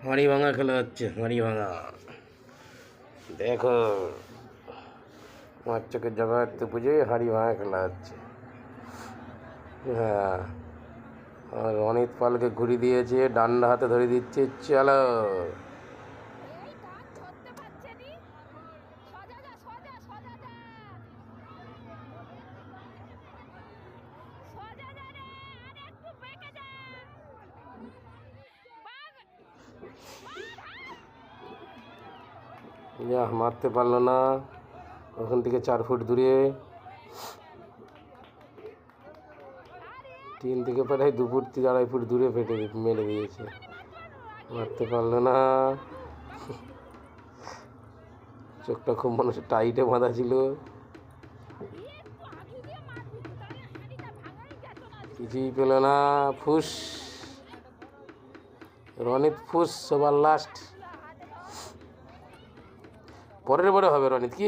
হাঁড়ি ভাঙা খেলা হচ্ছে, হাঁড়ি ভাঙা। দেখো মার চোখের জগন্নাথ পুজোয় হাঁড়ি ভাঙা খেলা হচ্ছে। হ্যাঁ, আর অনিত পালকে ঘুরি দিয়েছে, ডান্ডা হাতে ধরে দিচ্ছে, চলো। মারতে পারলো না, ওখান থেকে 4 ফুট দূরে, 3 থেকে প্রায় 2 ফুট 2.5 ফুট দূরে মেরে দিয়েছে, মারতে পারলো না। চোখটা খুব মানুষের টাইটে বাঁধা ছিল, কিছুই পেল না। ফুস, রনিত ফুস, সবার লাস্ট। পরের বারে হবে রনিত কি